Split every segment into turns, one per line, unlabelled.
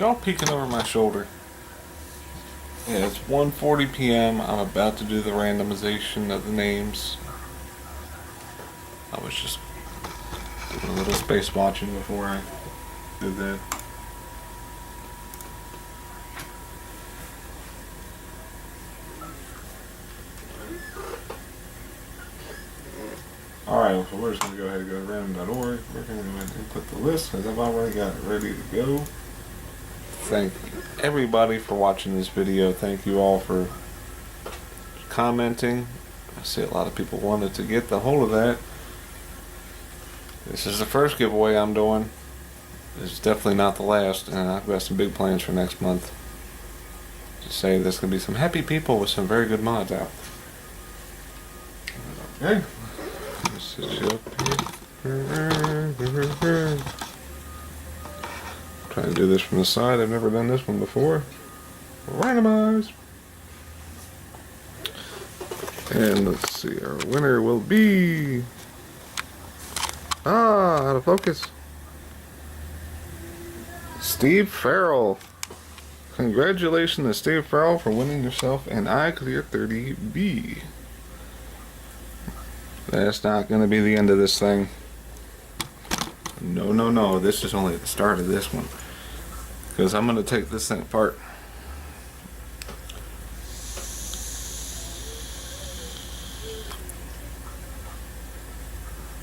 Y'all peeking over my shoulder. Yeah, it's 1:40 p.m. I'm about to do the randomization of the names. I was just doing a little space watching before I did that. Alright, so we're just going to go ahead and go to random.org. We're going to go ahead and input the list because I've already got it ready to go. Thank everybody for watching this video. Thank you all for commenting. I see a lot of people wanted to get the hold of that. This is the first giveaway I'm doing. It's definitely not the last, and I've got some big plans for next month. Just say there's going to be some happy people with some very good mods out. Okay. This is up here. Trying to do this from the side. I've never done this one before. Randomize. And let's see, our winner will be... out of focus. Steve Farrell. Congratulations to Steve Farrell for winning yourself an iClear30B. That's not going to be the end of this thing. No, no, no. This is only the start of this one. Because I'm going to take this thing apart.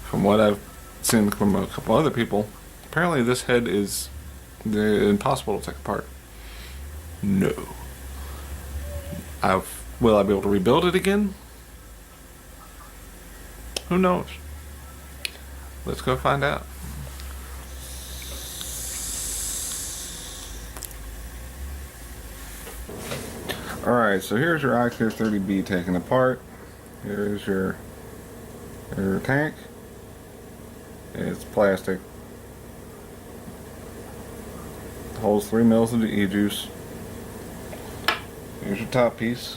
From what I've seen from a couple other people, apparently this head is impossible to take apart. No. Will I be able to rebuild it again? Who knows? Let's go find out. Alright, so here's your iClear30B taken apart. Here's your tank. It's plastic. Holds 3 mils of the e-juice. Here's your top piece.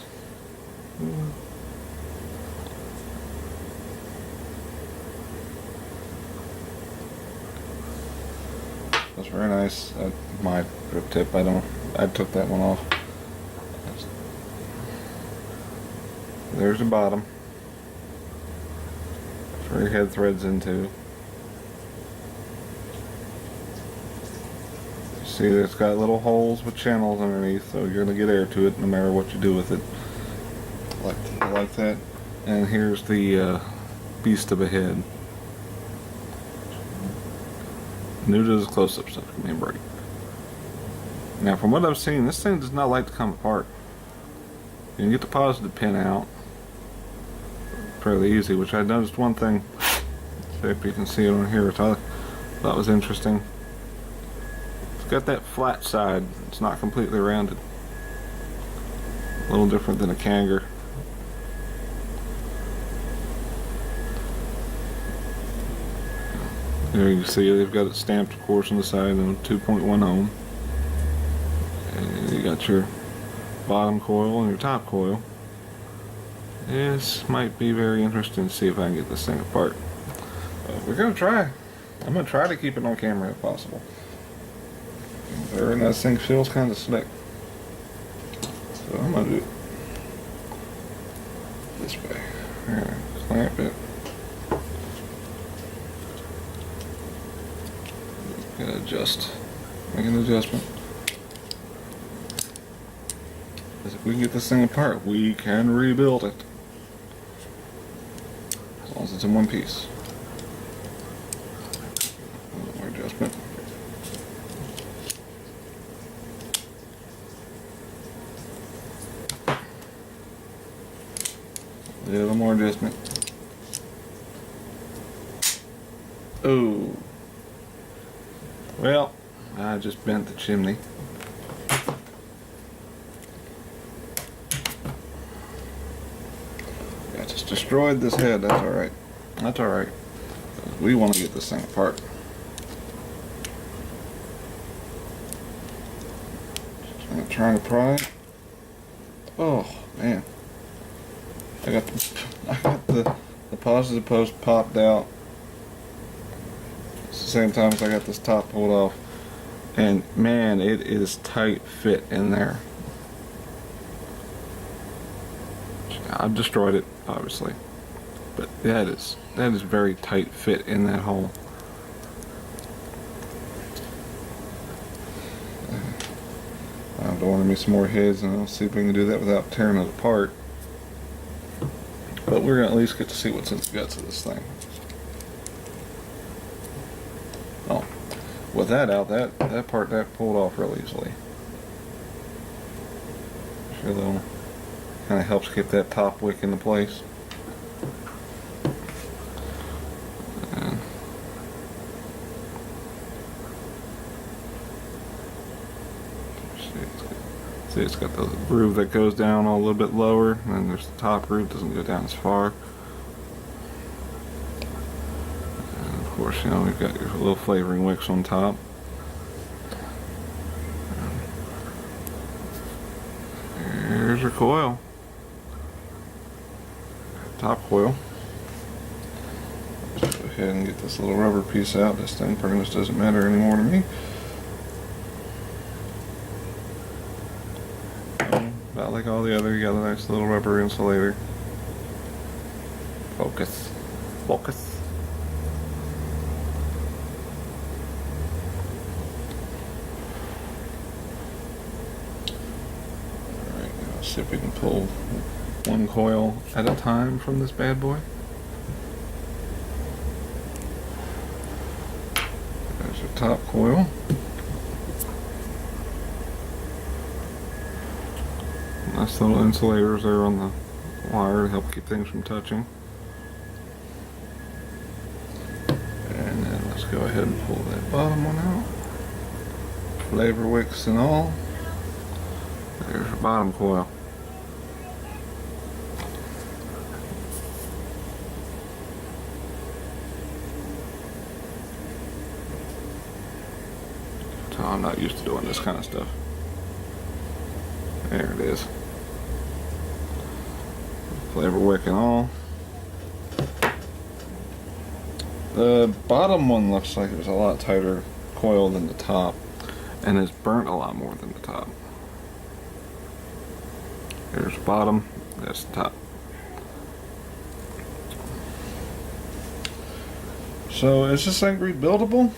That's very nice. My grip tip, I took that one off. There's the bottom. That's where your head threads into. See, it's got little holes with channels underneath, so you're going to get air to it no matter what you do with it. Like that. And here's the beast of a head. New to this close-up stuff, give me a break. Now, from what I've seen, this thing does not like to come apart. You can get the positive pin out fairly easy, which I noticed one thing. See if you can see it on here, which I thought was interesting. It's got that flat side. It's not completely rounded. A little different than a Kanger. There you can see they've got it stamped, of course, on the side on 2.1 ohm. And you got your bottom coil and your top coil. This might be very interesting to see if I can get this thing apart. We're going to try. I'm going to try to keep it on camera if possible. And that thing feels kind of slick. So I'm going to do it this way. Here, clamp it. Gonna adjust. Make an adjustment. Because if we can get this thing apart, we can rebuild it. As long as it's in one piece. A little more adjustment. A little more adjustment. Oh. Well, I just bent the chimney. I just destroyed this head. That's alright. That's alright. We want to get this thing apart. Just trying to pry it. Oh, man. I got the positive post popped out. At the same time as I got this top pulled off. And man, it is tight fit in there. I've destroyed it, obviously, but that is very tight fit in that hole. I don't want to miss some more heads, and I'll see if we can do that without tearing it apart. But we're gonna at least get to see what's in the guts of this thing. Oh, with that out, that part pulled off real easily. Sure, though, kind of helps keep that top wick into place. And see, it's got the groove that goes down a little bit lower, and then there's the top groove, doesn't go down as far. And of course, you know, we've got your little flavoring wicks on top. Here's your coil. Top coil. Let's go ahead and get this little rubber piece out. This thing pretty much doesn't matter anymore to me. About like all the other, you got a nice little rubber insulator. Focus. Focus. Alright, now let's see if we can pull one coil at a time from this bad boy. There's your top coil. Nice little insulators there on the wire to help keep things from touching. And then let's go ahead and pull that bottom one out. Flavor wicks and all. There's your bottom coil. So I'm not used to doing this kind of stuff. There it is. Flavor wick and all. The bottom one looks like it was a lot tighter coil than the top, and it's burnt a lot more than the top. There's the bottom, that's the top. So is this thing rebuildable?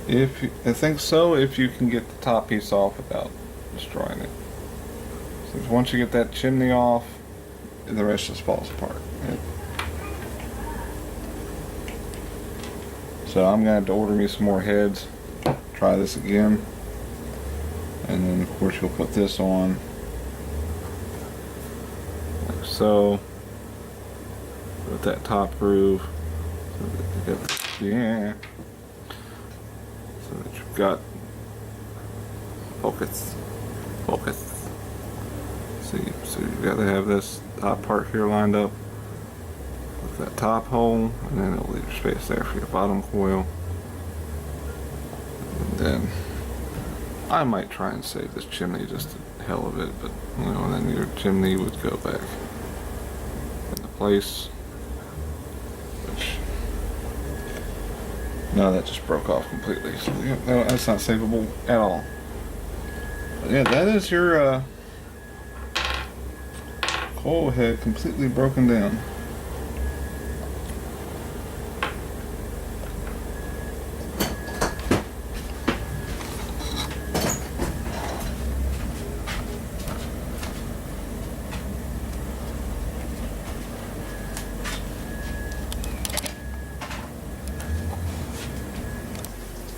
I think so, if you can get the top piece off without destroying it. So once you get that chimney off, the rest just falls apart. So I'm gonna have to order me some more heads, try this again, and then of course you'll put this on like so, with that top groove. Yeah. So that you've got focus. So you've got to have this top part here lined up with that top hole, and then it'll leave space there for your bottom coil. And then I might try and save this chimney just the hell of it, but you know, then your chimney would go back into place. Which, no, that just broke off completely. So yeah, no, that's not savable at all. But yeah, that is your coil head completely broken down.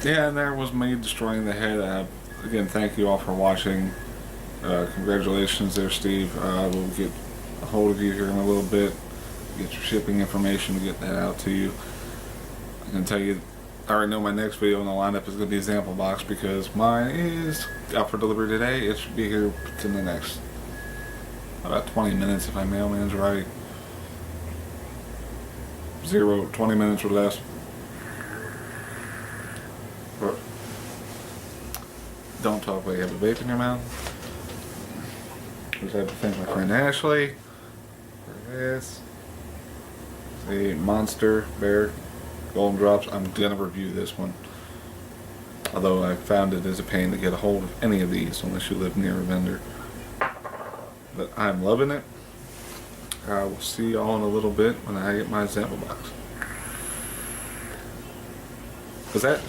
Yeah, and there was me destroying the head. Again, thank you all for watching. Congratulations there, Steve. We'll get a hold of you here in a little bit, get your shipping information, get that out to you. I can tell you, I already know my next video in the lineup is going to be a sample box, because mine is out for delivery today. It should be here in the next about 20 minutes if my mailman's right. 20 minutes or less. But don't talk while you have a vape in your mouth. Just have to thank my friend Ashley for this. The Monster Bear Golden Drops. I'm gonna review this one. Although I found it is a pain to get a hold of any of these unless you live near a vendor. But I'm loving it. I will see y'all in a little bit when I get my sample box. Was that